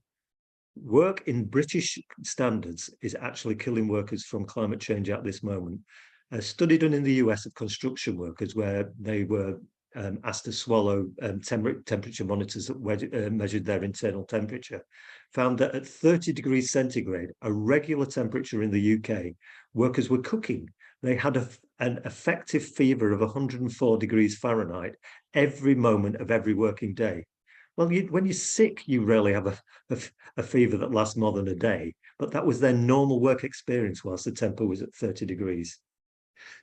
Work in British standards is actually killing workers from climate change at this moment. A study done in the US of construction workers, where they were asked to swallow temperature monitors that measured their internal temperature, found that at 30 degrees centigrade, a regular temperature in the UK, workers were cooking. They had an effective fever of 104 degrees Fahrenheit every moment of every working day. Well, when you're sick, you rarely have a fever that lasts more than a day, but that was their normal work experience whilst the temperature was at 30 degrees.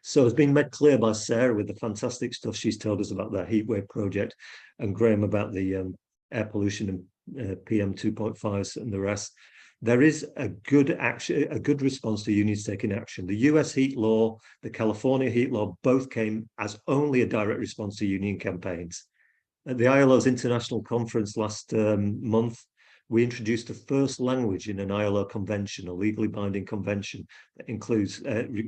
So it's been made clear by Sarah with the fantastic stuff she's told us about their heatwave project, and Graham about the air pollution and PM 2.5s and the rest. There is a good response to unions taking action. The US heat law, the California heat law, both came as only a direct response to union campaigns. At the ILO's international conference last month, we introduced the first language in an ILO convention, a legally binding convention that includes,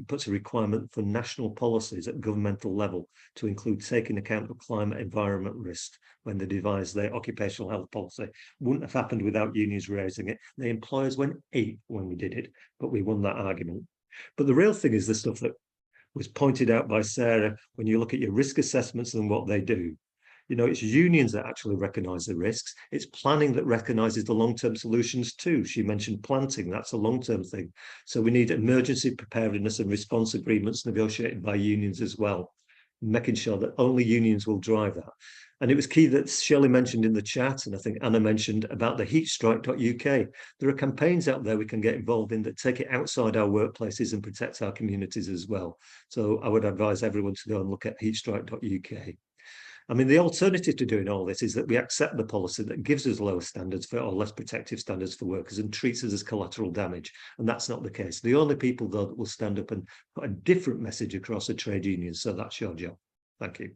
puts a requirement for national policies at governmental level to include taking account of climate environment risks when they devise their occupational health policy. Wouldn't have happened without unions raising it. The employers went ape when we did it, but we won that argument. But the real thing is the stuff that was pointed out by Sarah when you look at your risk assessments and what they do. You know, it's unions that actually recognise the risks. It's planning that recognises the long-term solutions too. She mentioned planting, that's a long-term thing. So we need emergency preparedness and response agreements negotiated by unions as well, making sure that only unions will drive that. And it was key that Shelley mentioned in the chat, and I think Anna mentioned about the heatstrike.uk. There are campaigns out there we can get involved in that take it outside our workplaces and protect our communities as well. So I would advise everyone to go and look at heatstrike.uk. I mean, the alternative to doing all this is that we accept the policy that gives us lower standards for, or less protective standards for workers, and treats us as collateral damage. And that's not the case. The only people, though, that will stand up and put a different message across are trade unions. So that's your job. Thank you.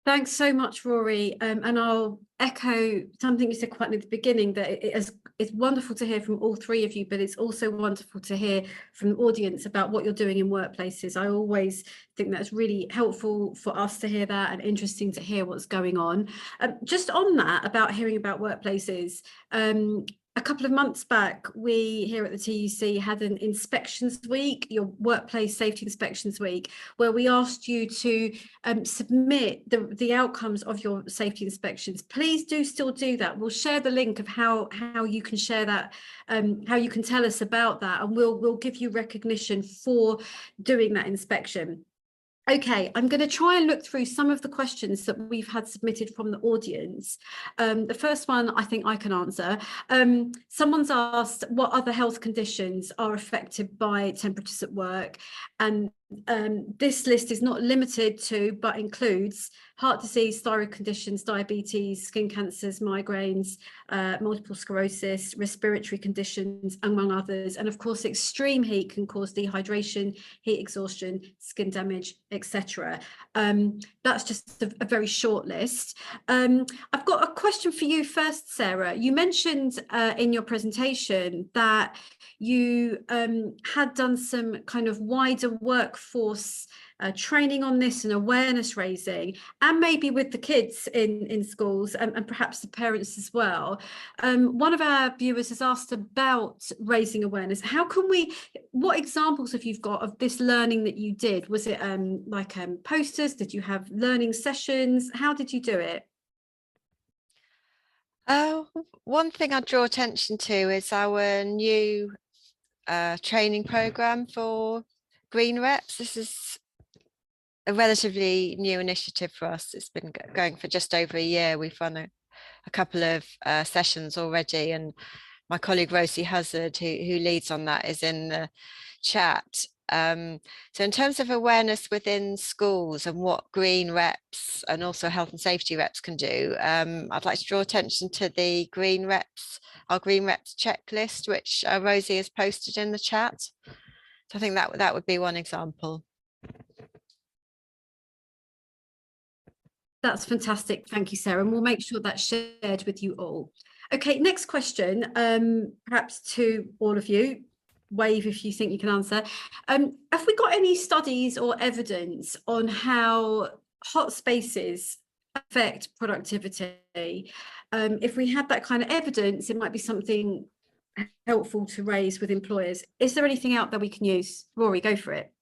Thanks so much, Rory. And I'll echo something you said quite at the beginning, that it's wonderful to hear from all three of you, but it's also wonderful to hear from the audience about what you're doing in workplaces. I always think that's really helpful for us to hear that, and interesting to hear what's going on. Just on that, about hearing about workplaces, a couple of months back, we here at the TUC had an inspections week, your workplace safety inspections week, where we asked you to submit the outcomes of your safety inspections. Please do still do that. We'll share the link of how you can share that, how you can tell us about that, and we'll give you recognition for doing that inspection. Okay, I'm going to try and look through some of the questions that we've had submitted from the audience. The first one I think I can answer. Someone's asked what other health conditions are affected by temperatures at work, and this list is not limited to, but includes heart disease, thyroid conditions, diabetes, skin cancers, migraines, multiple sclerosis, respiratory conditions, among others. And of course, extreme heat can cause dehydration, heat exhaustion, skin damage, etc. That's just a very short list. I've got a question for you first, Sarah. You mentioned in your presentation that you had done some kind of wider workforce training on this and awareness raising, and maybe with the kids in schools and perhaps the parents as well. One of our viewers has asked about raising awareness. What examples have you got of this learning that you did? Was it like posters? Did you have learning sessions? How did you do it? One thing I'd draw attention to is our new training program for green reps. This is a relatively new initiative for us. It's been going for just over a year. We've run a couple of sessions already, and my colleague Rosie Hazard, who leads on that, is in the chat. So in terms of awareness within schools and what green reps and also health and safety reps can do, I'd like to draw attention to the green reps, our green reps checklist, which Rosie has posted in the chat. So I think that would be one example. That's fantastic. Thank you, Sarah. And we'll make sure that's shared with you all. Okay, next question, perhaps to all of you. Wave if you think you can answer. Have we got any studies or evidence on how hot spaces affect productivity? If we had that kind of evidence, it might be something helpful to raise with employers. Is there anything out there we can use? Rory, go for it.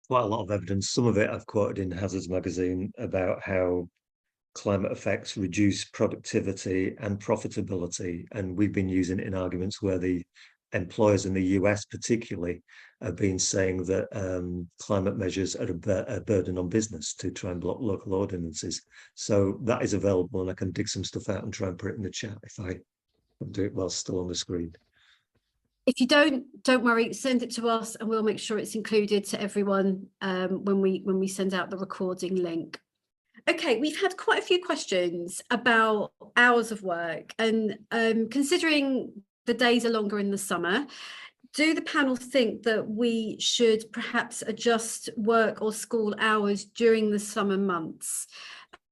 Quite a lot of evidence. Some of it I've quoted in Hazards magazine about how climate effects reduce productivity and profitability, and we've been using it in arguments where the employers in the US particularly have been saying that climate measures are a burden on business to try and block local ordinances. So that is available, and I can dig some stuff out and try and put it in the chat if I do it while still on the screen. If you don't worry, send it to us and we'll make sure it's included to everyone when we send out the recording link. Okay, we've had quite a few questions about hours of work, and considering the days are longer in the summer, do the panel think that we should perhaps adjust work or school hours during the summer months?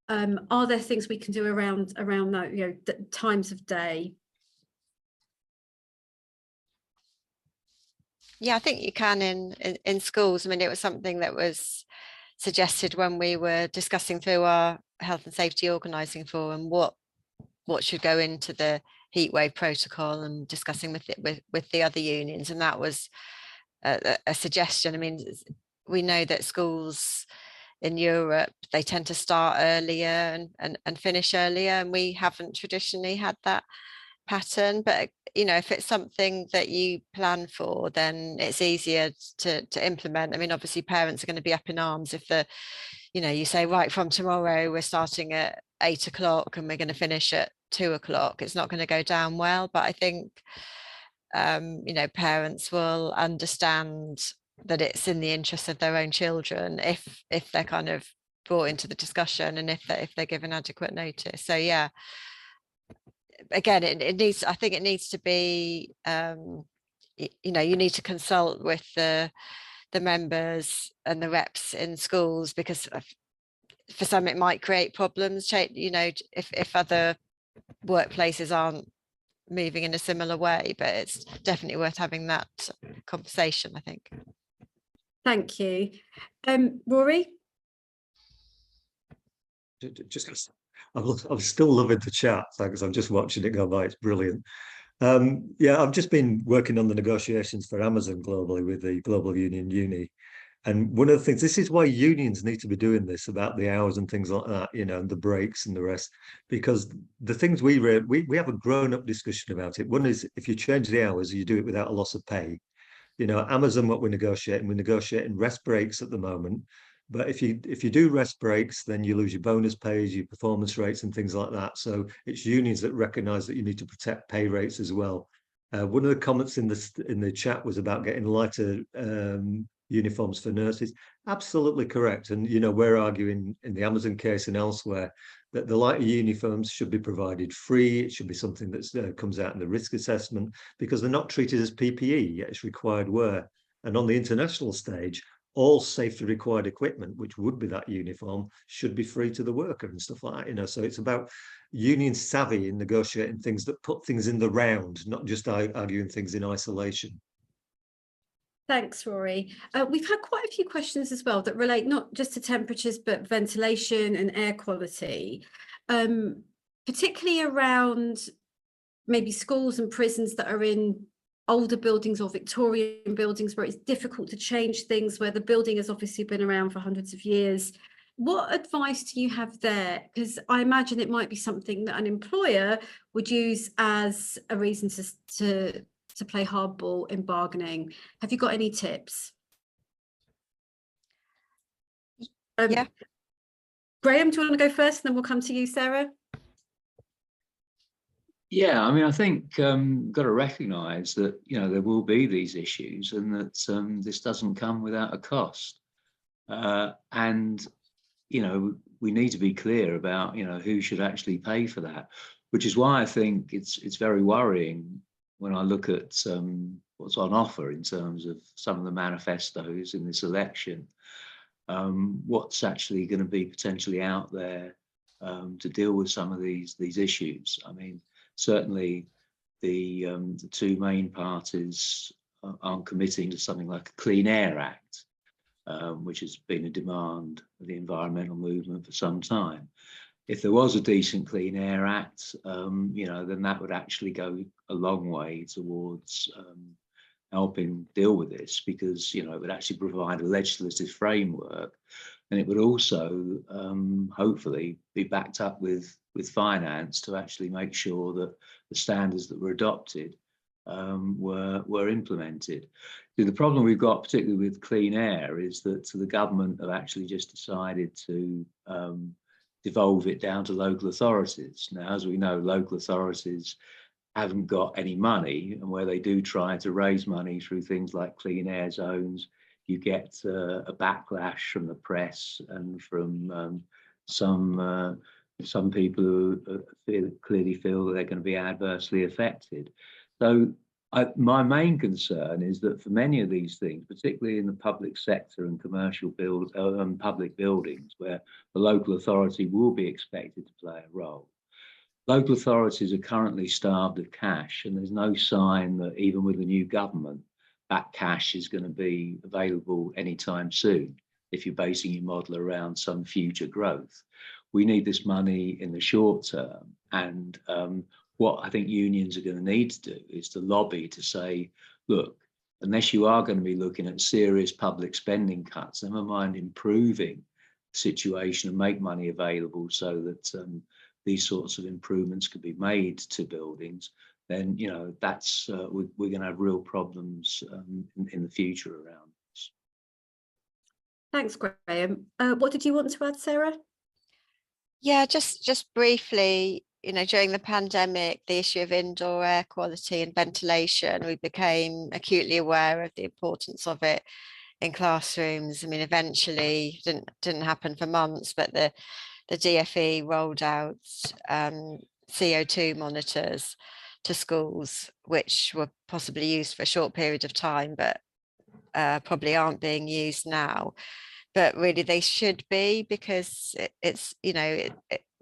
Are there things we can do around that, you know, the times of day? Yeah, I think you can in schools. I mean, it was something that was suggested when we were discussing through our health and safety organising forum what should go into the heatwave protocol and discussing with the other unions, and that was a suggestion. I mean, we know that schools in Europe, they tend to start earlier and finish earlier, and we haven't traditionally had that pattern. But you know, if it's something that you plan for, then it's easier to implement. I mean, obviously parents are going to be up in arms if you say, right, from tomorrow we're starting at 8 o'clock and we're going to finish at 2 o'clock. It's not going to go down well. But I think parents will understand that it's in the interest of their own children if they're kind of brought into the discussion, and if they're given adequate notice. So yeah, again, I think it needs to be you need to consult with the members and the reps in schools, because for some it might create problems, if other workplaces aren't moving in a similar way. But it's definitely worth having that conversation, I think. Thank you. Rory? I'm still loving the chat. Thanks. I'm just watching it go by. It's brilliant. Yeah, I've just been working on the negotiations for Amazon globally with the Global Union Uni. And one of the things, this is why unions need to be doing this about the hours and things like that, and the breaks and the rest, because the things we have a grown-up discussion about it. One is, if you change the hours, you do it without a loss of pay. Amazon, what we're negotiating rest breaks at the moment. But if you do rest breaks, then you lose your bonus pays, your performance rates and things like that. So it's unions that recognise that you need to protect pay rates as well. One of the comments in the chat was about getting lighter uniforms for nurses. Absolutely correct. And we're arguing in the Amazon case and elsewhere that the lighter uniforms should be provided free. It should be something that comes out in the risk assessment, because they're not treated as PPE, yet it's required wear. And on the international stage, all safety required equipment, which would be that uniform, should be free to the worker and stuff like that. So it's about union savvy in negotiating things that put things in the round, not just arguing things in isolation. Thanks, Rory. We've had quite a few questions as well that relate not just to temperatures, but ventilation and air quality, particularly around maybe schools and prisons that are in older buildings or Victorian buildings where it's difficult to change things, where the building has obviously been around for hundreds of years. What advice do you have there? Because I imagine it might be something that an employer would use as a reason to play hardball in bargaining. Have you got any tips? Yeah. Graham, do you want to go first, and then we'll come to you, Sarah? Yeah, I mean, I think got to recognise that there will be these issues, and that this doesn't come without a cost. And we need to be clear about who should actually pay for that, which is why I think it's very worrying when I look at what's on offer in terms of some of the manifestos in this election. What's actually going to be potentially out there to deal with some of these issues. I mean, certainly the two main parties aren't committing to something like a Clean Air Act, which has been a demand of the environmental movement for some time. If there was a decent Clean Air Act, then that would actually go a long way towards helping deal with this, because it would actually provide a legislative framework, and it would also hopefully be backed up with finance to actually make sure that the standards that were adopted were implemented. The problem we've got, particularly with clean air, is that the government have actually just decided to devolve it down to local authorities. Now, as we know, local authorities haven't got any money, and where they do try to raise money through things like clean air zones, you get a backlash from the press and from some people who clearly feel that they're going to be adversely affected. So my main concern is that for many of these things, particularly in the public sector and commercial public buildings, where the local authority will be expected to play a role, local authorities are currently starved of cash, and there's no sign that even with the new government, that cash is going to be available anytime soon, if you're basing your model around some future growth. We need this money in the short term, and what I think unions are going to need to do is to lobby to say, look, unless you are going to be looking at serious public spending cuts, never mind improving the situation and make money available so that these sorts of improvements could be made to buildings, then, you know, that's we're going to have real problems in the future around this. Thanks, Graham. What did you want to add, Sarah? Yeah, just briefly, you know, during the pandemic, the issue of indoor air quality and ventilation, we became acutely aware of the importance of it in classrooms. I mean, eventually didn't happen for months, but the DfE rolled out CO2 monitors to schools, which were possibly used for a short period of time, but probably aren't being used now. But really they should be, because it's, you know,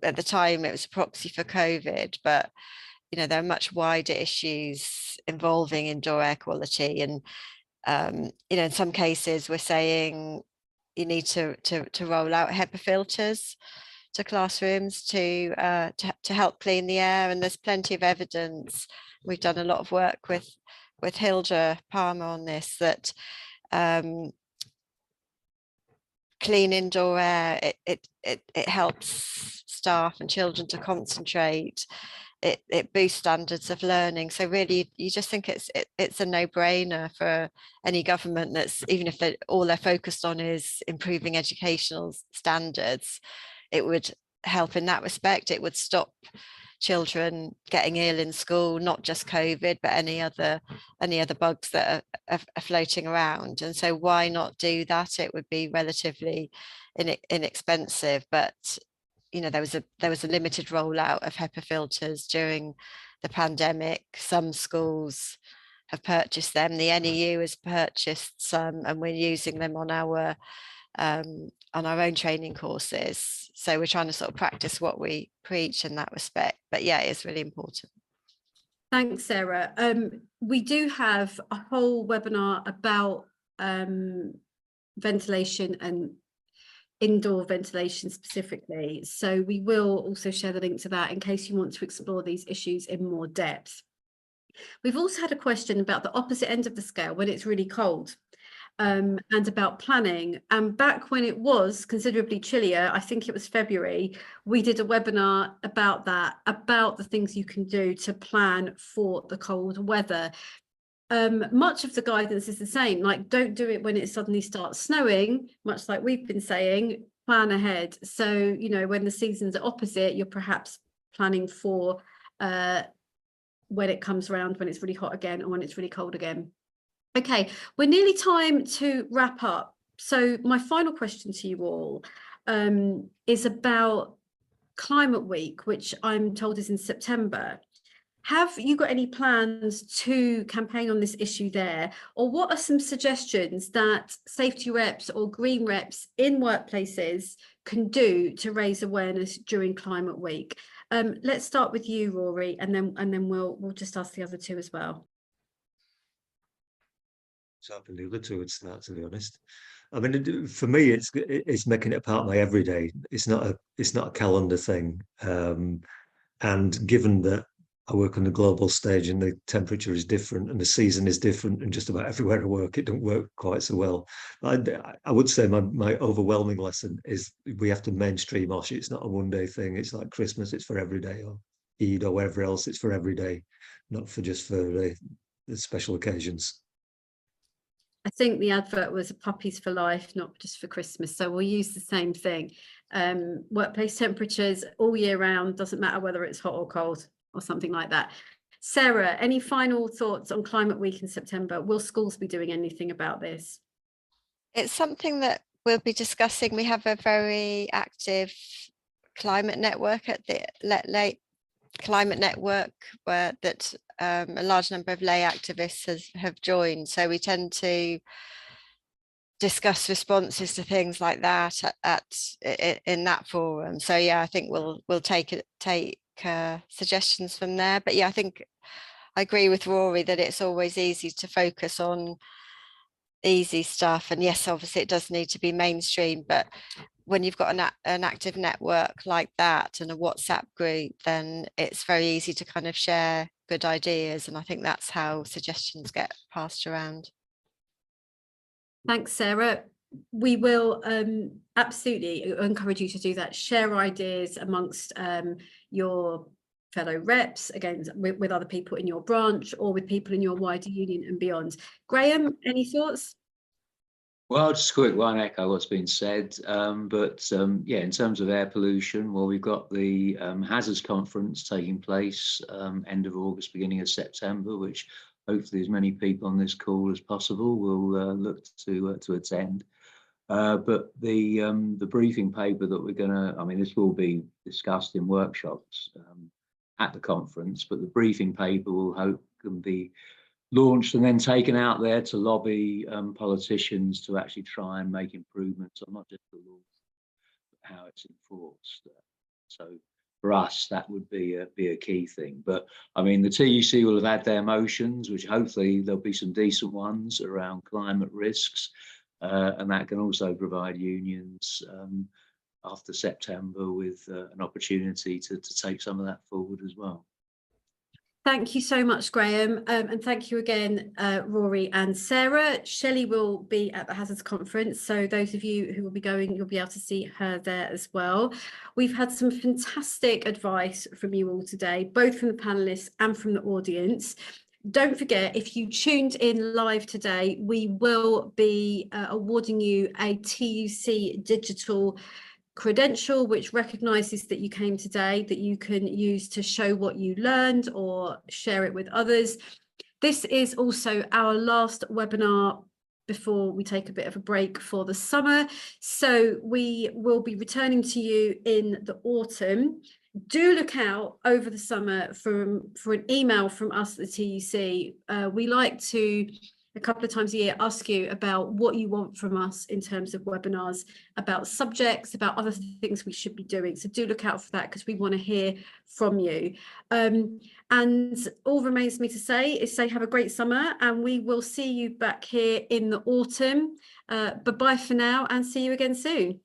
at the time it was a proxy for COVID, but, you know, there are much wider issues involving indoor air quality. And, you know, in some cases we're saying you need to roll out HEPA filters to classrooms to help clean the air. And there's plenty of evidence. We've done a lot of work with Hilda Palmer on this, that clean indoor air, it helps staff and children to concentrate. It boosts standards of learning. So really, you just think it's a no-brainer for any government that's, even if all they're focused on is improving educational standards, it would help in that respect. It would stop children getting ill in school, not just COVID, but any other bugs that are floating around. And so why not do that? It would be relatively inexpensive, but, you know, there was a limited rollout of HEPA filters during the pandemic. Some schools have purchased them. The NEU has purchased some, and we're using them on our own training courses. So we're trying to sort of practice what we preach in that respect. But yeah, it's really important. Thanks, Sarah. We do have a whole webinar about ventilation and indoor ventilation specifically. So we will also share the link to that in case you want to explore these issues in more depth. We've also had a question about the opposite end of the scale when it's really cold. And about planning. And back when it was considerably chillier, I think it was February, we did a webinar about that, about the things you can do to plan for the cold weather. Much of the guidance is the same, like don't do it when it suddenly starts snowing, much like we've been saying, plan ahead. So, you know, when the seasons are opposite, you're perhaps planning for when it comes around, when it's really hot again, or when it's really cold again. Okay, we're nearly time to wrap up. So my final question to you all is about Climate Week, which I'm told is in September. Have you got any plans to campaign on this issue there? Or what are some suggestions that safety reps or green reps in workplaces can do to raise awareness during Climate Week? Let's start with you, Rory, and then we'll just ask the other two as well. So I think the other two would start, to be honest. I mean, for me, it's making it a part of my everyday. It's not a calendar thing. And given that I work on the global stage and the temperature is different and the season is different, and just about everywhere I work, it don't work quite so well. I would say my overwhelming lesson is we have to mainstream OSH. It's not a one-day thing. It's like Christmas. It's for every day, or Eid or whatever else. It's for every day, not for just for the special occasions. I think the advert was puppies for life, not just for Christmas. So we'll use the same thing. Workplace temperatures all year round, doesn't matter whether it's hot or cold or something like that. Sarah, any final thoughts on Climate Week in September? Will schools be doing anything about this? It's something that we'll be discussing. We have a very active climate network at the late climate network where a large number of lay activists have joined. So we tend to discuss responses to things like that in that forum. So yeah, I think we'll take suggestions from there. But yeah, I think I agree with Rory that it's always easy to focus on easy stuff. And yes, obviously it does need to be mainstream, but when you've got an active network like that and a WhatsApp group, then it's very easy to kind of share good ideas. And I think that's how suggestions get passed around. Thanks, Sarah. We will absolutely encourage you to do that. Share ideas amongst your fellow reps, again, with other people in your branch or with people in your wider union and beyond. Graham, any thoughts? Well, just a quick one, echo what's been said. Yeah, in terms of air pollution, well, we've got the Hazards Conference taking place end of August, beginning of September, which hopefully as many people on this call as possible will look to attend. But the briefing paper that we're going to, I mean, this will be discussed in workshops at the conference, but the briefing paper will hope can be launched and then taken out there to lobby politicians to actually try and make improvements on not just the law, but how it's enforced. So for us, that would be a key thing. But I mean, the TUC will have had their motions, which hopefully there'll be some decent ones around climate risks, and that can also provide unions after September with an opportunity to take some of that forward as well. Thank you so much, Graham. And thank you again, Rory and Sarah. Shelley will be at the Hazards Conference. So those of you who will be going, you'll be able to see her there as well. We've had some fantastic advice from you all today, both from the panelists and from the audience. Don't forget, if you tuned in live today, we will be awarding you a TUC digital credential, which recognises that you came today, that you can use to show what you learned or share it with others. This is also our last webinar before we take a bit of a break for the summer. So we will be returning to you in the autumn. Do look out over the summer for an email from us at the TUC. We like to, a couple of times a year, ask you about what you want from us in terms of webinars, about subjects, about other things we should be doing. So do look out for that, because we want to hear from you. And all remains me to say is have a great summer, and we will see you back here in the autumn. Bye-bye for now, and see you again soon.